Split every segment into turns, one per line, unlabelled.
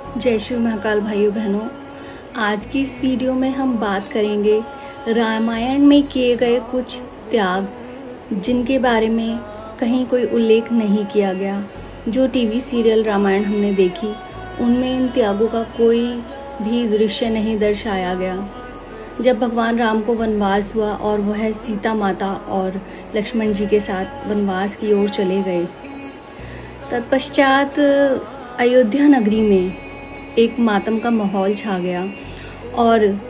जय श्री महाकाल भाइयों बहनों। आज की इस वीडियो में हम बात करेंगे रामायण में किए गए कुछ त्याग जिनके बारे में कहीं कोई उल्लेख नहीं किया गया। जो टीवी सीरियल रामायण हमने देखी उनमें इन त्यागों का कोई भी दृश्य नहीं दर्शाया गया। जब भगवान राम को वनवास हुआ और वह सीता माता और लक्ष्मण जी के साथ वनवास की ओर चले गए, तत्पश्चात अयोध्या नगरी में एक मातम का माहौल छा गया। और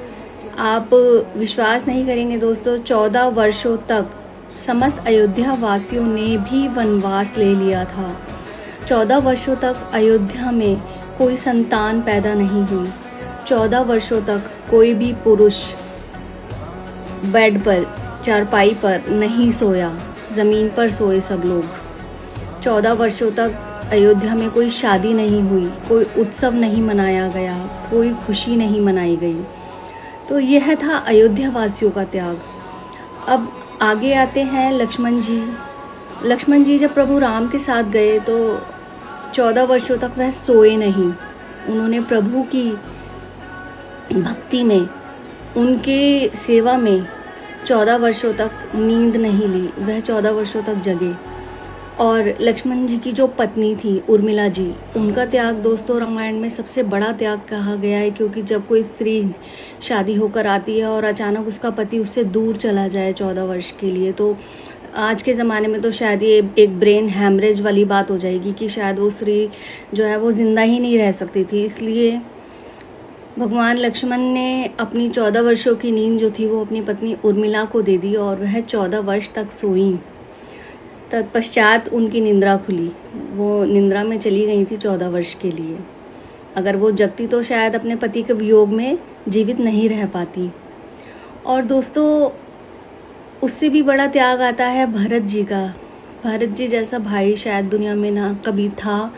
आप विश्वास नहीं करेंगे दोस्तों, 14 वर्षों तक समस्त अयोध्या वासियों ने भी वनवास ले लिया था। 14 वर्षों तक अयोध्या में कोई संतान पैदा नहीं हुई। 14 वर्षों तक कोई भी पुरुष बेड पर चारपाई पर नहीं सोया, ज़मीन पर सोए सब लोग। 14 वर्षों तक अयोध्या में कोई शादी नहीं हुई, कोई उत्सव नहीं मनाया गया, कोई खुशी नहीं मनाई गई। तो यह था अयोध्या वासियों का त्याग। अब आगे आते हैं लक्ष्मण जी। लक्ष्मण जी जब प्रभु राम के साथ गए तो 14 वर्षों तक वह सोए नहीं। उन्होंने प्रभु की भक्ति में, उनके सेवा में 14 वर्षों तक नींद नहीं ली। वह 14 वर्षों तक जगे। और लक्ष्मण जी की जो पत्नी थी उर्मिला जी, उनका त्याग दोस्तों रामायण में सबसे बड़ा त्याग कहा गया है। क्योंकि जब कोई स्त्री शादी होकर आती है और अचानक उसका पति उससे दूर चला जाए 14 वर्ष के लिए, तो आज के ज़माने में तो शायद ये एक ब्रेन हैमरेज वाली बात हो जाएगी कि शायद वो स्त्री जो है वो ज़िंदा ही नहीं रह सकती थी। इसलिए भगवान लक्ष्मण ने अपनी 14 वर्षों की नींद जो थी वो अपनी पत्नी उर्मिला को दे दी और वह 14 वर्ष तक सोई। तत्पश्चात उनकी निंद्रा खुली। वो निंद्रा में चली गई थी 14 वर्ष के लिए। अगर वो जगती तो शायद अपने पति के वियोग में जीवित नहीं रह पाती। और दोस्तों उससे भी बड़ा त्याग आता है भरत जी का। भरत जी जैसा भाई शायद दुनिया में ना कभी था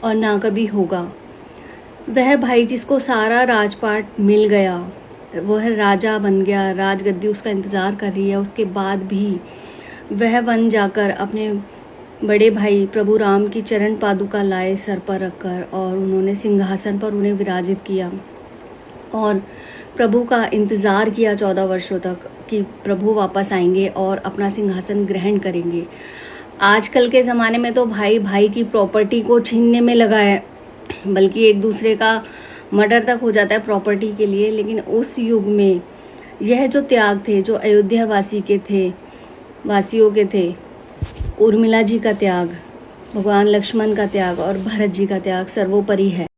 और ना कभी होगा। वह भाई जिसको सारा राजपाट मिल गया, वह राजा बन गया, राजगद्दी उसका इंतज़ार कर रही है, उसके बाद भी वह वन जाकर अपने बड़े भाई प्रभु राम की चरण पादुका लाए सर पर रखकर, और उन्होंने सिंहासन पर उन्हें विराजित किया और प्रभु का इंतज़ार किया 14 वर्षों तक कि प्रभु वापस आएंगे और अपना सिंहासन ग्रहण करेंगे। आजकल के ज़माने में तो भाई भाई की प्रॉपर्टी को छीनने में लगा है, बल्कि एक दूसरे का मर्डर तक हो जाता है प्रॉपर्टी के लिए। लेकिन उस युग में यह जो त्याग थे, जो अयोध्या वासियों के थे, उर्मिला जी का त्याग, भगवान लक्ष्मण का त्याग और भरत जी का त्याग सर्वोपरि है।